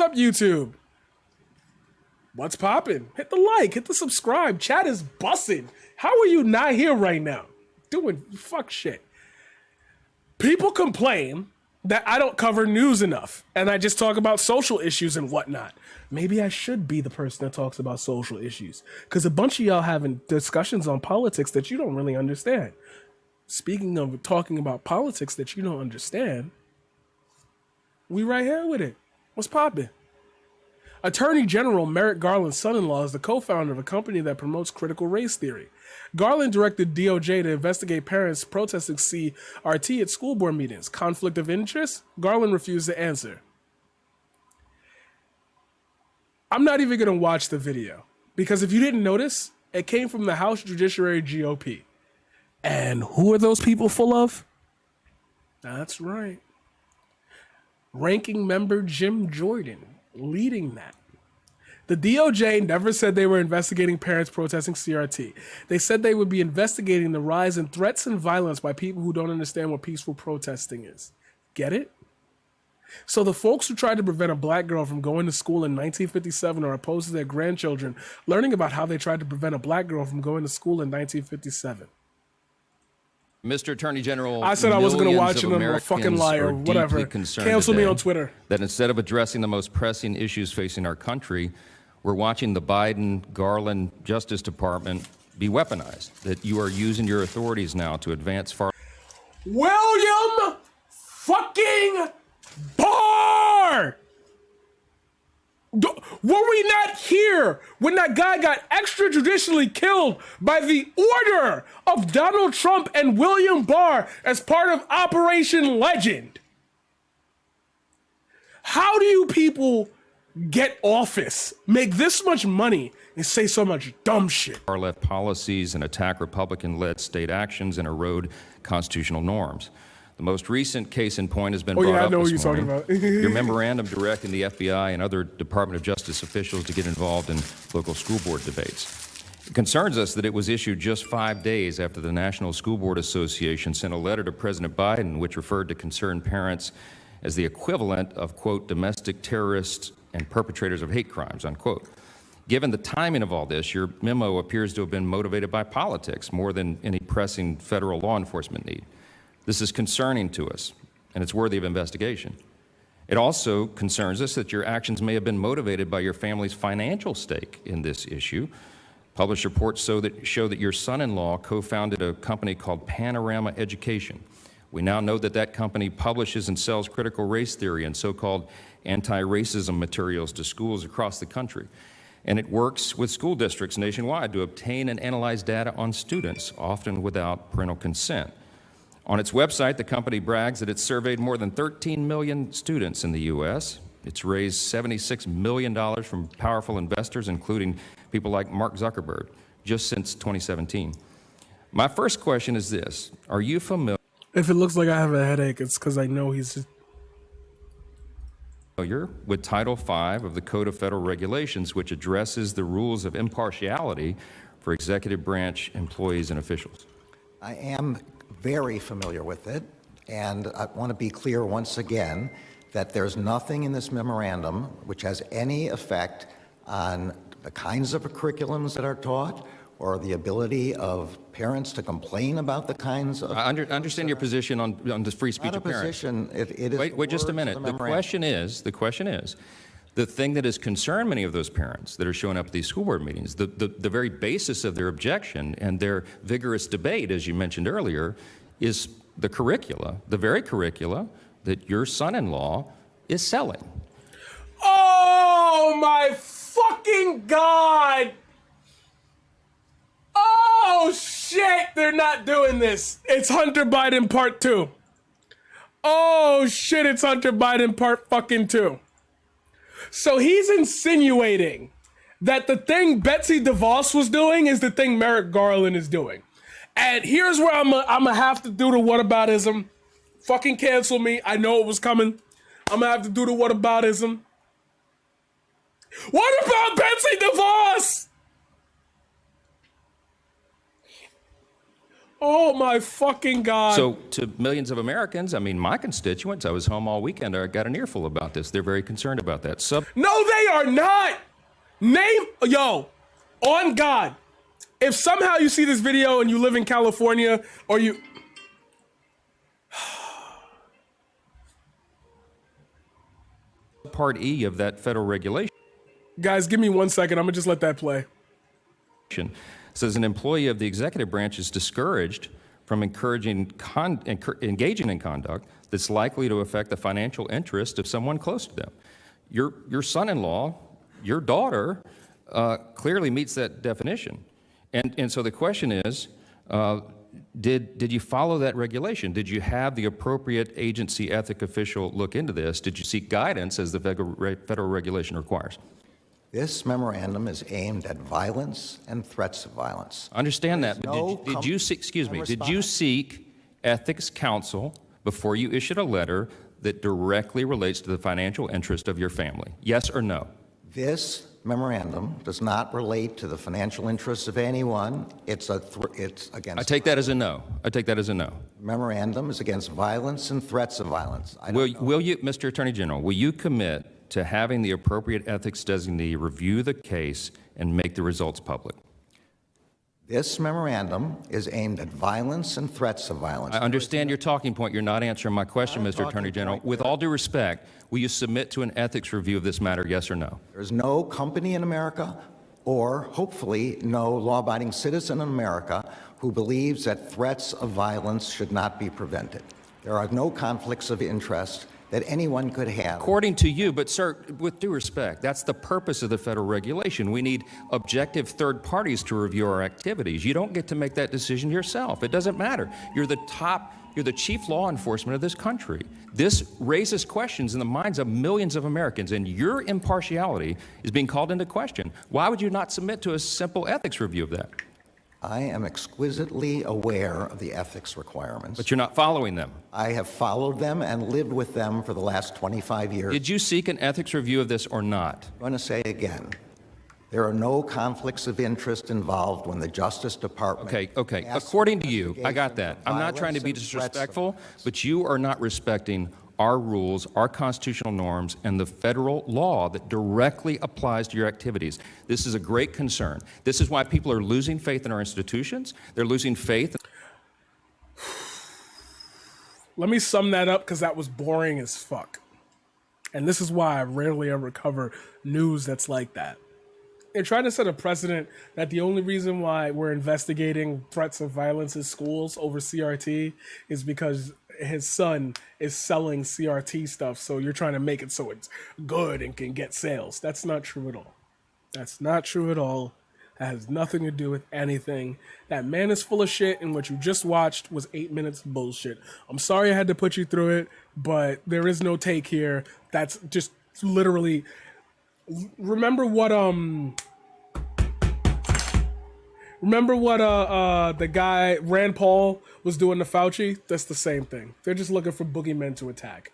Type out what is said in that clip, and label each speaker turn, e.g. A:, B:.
A: What's up, YouTube? What's poppin'? Hit the like, hit the subscribe. Chat is bussin'. How are you not here right now? Doing fuck shit. People complain that I don't cover news enough and I just talk about social issues and whatnot. Maybe I should be the person that talks about social issues, because a bunch of y'all having discussions on politics that you don't really understand. Speaking of talking about politics that you don't understand, we right here with it. What's poppin'? Attorney General Merrick Garland's son-in-law is the co-founder of a company that promotes critical race theory. Garland directed DOJ to investigate parents protesting CRT at school board meetings. Conflict of interest? Garland refused to answer. I'm not even going to watch the video, because if you didn't notice, it came from the House Judiciary GOP. And who are those people full of? That's right. Ranking member Jim Jordan leading that. The DOJ never said they were investigating parents protesting CRT. They said they would be investigating the rise in threats and violence by people who don't understand what peaceful protesting is. Get it? So the folks who tried to prevent a black girl from going to school in 1957 are opposed to their grandchildren learning about how they tried to prevent a black girl from going to school in 1957.
B: Mr. Attorney General,
A: I said I wasn't going to watch it, and I'm a fucking liar. Whatever. Cancel me on Twitter.
B: That instead of addressing the most pressing issues facing our country, we're watching the Biden-Garland Justice Department be weaponized. That you are using your authorities now to advance far.
A: William fucking Barr! Were we not here when that guy got extrajudicially killed by the order of Donald Trump and William Barr as part of Operation Legend? How do you people get office, make this much money, and say so much dumb shit?
B: Far-left policies and attack Republican-led state actions and erode constitutional norms. The most recent case in point has been brought up this morning. Your memorandum directing the FBI and other Department of Justice officials to get involved in local school board debates. It concerns us that it was issued just 5 days after the National School Board Association sent a letter to President Biden which referred to concerned parents as the equivalent of, quote, domestic terrorists and perpetrators of hate crimes, unquote. Given the timing of all this, your memo appears to have been motivated by politics more than any pressing federal law enforcement need. This is concerning to us, and it's worthy of investigation. It also concerns us that your actions may have been motivated by your family's financial stake in this issue. Published reports show that your son-in-law co-founded a company called Panorama Education. We now know that that company publishes and sells critical race theory and so-called anti-racism materials to schools across the country. And it works with school districts nationwide to obtain and analyze data on students, often without parental consent. On its website, the company brags that it's surveyed more than 13 million students in the U.S. It's raised $76 million from powerful investors, including people like Mark Zuckerberg, just since 2017. My first question is this. Are you familiar?
A: If it looks like I have a headache, it's because I know he's
B: with Title V of the Code of Federal Regulations, which addresses the rules of impartiality for executive branch employees and officials?
C: I am very familiar with it, and I want to be clear once again that there's nothing in this memorandum which has any effect on the kinds of curriculums that are taught or the ability of parents to complain about the kinds of...
B: I understand your position on the free speech of parents.
C: It is
B: wait just a minute. The question is, the thing that has concerned many of those parents that are showing up at these school board meetings, the very basis of their objection and their vigorous debate, as you mentioned earlier, is the curricula, the very curricula that your son-in-law is selling.
A: Oh my fucking God! Oh shit, they're not doing this. It's Hunter Biden part 2. Oh shit, it's Hunter Biden part fucking 2. So he's insinuating that the thing Betsy DeVos was doing is the thing Merrick Garland is doing. And here's where I'm gonna have to do the whataboutism. Fucking cancel me. I know it was coming. I'm gonna have to do the whataboutism. What about Betsy DeVos? Oh my fucking God.
B: So to millions of Americans, I mean, my constituents, I was home all weekend, I got an earful about this. They're very concerned about that.
A: No, they are not. On God. If somehow you see this video and you live in California or you...
B: Part E of that federal regulation.
A: Guys, give me 1 second. I'm going to just let that play.
B: Says an employee of the executive branch is discouraged from engaging in conduct that's likely to affect the financial interest of someone close to them. Your son-in-law, your daughter, clearly meets that definition. And so the question is, did you follow that regulation? Did you have the appropriate agency ethic official look into this? Did you seek guidance as the federal regulation requires?
C: This memorandum is aimed at violence and threats of violence.
B: Understand that, but did you seek ethics counsel before you issued a letter that directly relates to the financial interest of your family? Yes or no?
C: This memorandum does not relate to the financial interests of anyone. It's against.
B: I take that as a no. I take that as a no.
C: Memorandum is against violence and threats of violence.
B: Will you, Mr. Attorney General, will you commit to having the appropriate ethics designee review the case and make the results public?
C: This memorandum is aimed at violence and threats of violence.
B: I understand your talking point. You're not answering my question, Mr. Attorney General. With all due respect, will you submit to an ethics review of this matter, yes or no?
C: There's no company in America, or hopefully no law-abiding citizen in America, who believes that threats of violence should not be prevented. There are no conflicts of interest that anyone could have.
B: According to you, but sir, with due respect, that's the purpose of the federal regulation. We need objective third parties to review our activities. You don't get to make that decision yourself. It doesn't matter. You're the chief law enforcement of this country. This raises questions in the minds of millions of Americans, and your impartiality is being called into question. Why would you not submit to a simple ethics review of that?
C: I am exquisitely aware of the ethics requirements.
B: But you're not following them.
C: I have followed them and lived with them for the last 25 years.
B: Did you seek an ethics review of this or not?
C: I'm going to say again, there are no conflicts of interest involved when the Justice Department...
B: Okay. According to you, I got that. I'm not trying to be disrespectful, but you are not respecting our rules, our constitutional norms, and the federal law that directly applies to your activities. This is a great concern. This is why people are losing faith in our institutions. They're losing faith.
A: Let me sum that up because that was boring as fuck. And this is why I rarely ever cover news that's like that. They're trying to set a precedent that the only reason why we're investigating threats of violence in schools over CRT is because his son is selling CRT stuff, so you're trying to make it so it's good and can get sales. That's not true at all. That's not true at all. That has nothing to do with anything. That man is full of shit, and what you just watched was 8 minutes of bullshit. I'm sorry I had to put you through it, but there is no take here. That's just literally... Remember what the guy Rand Paul was doing to Fauci? That's the same thing. They're just looking for boogeymen to attack.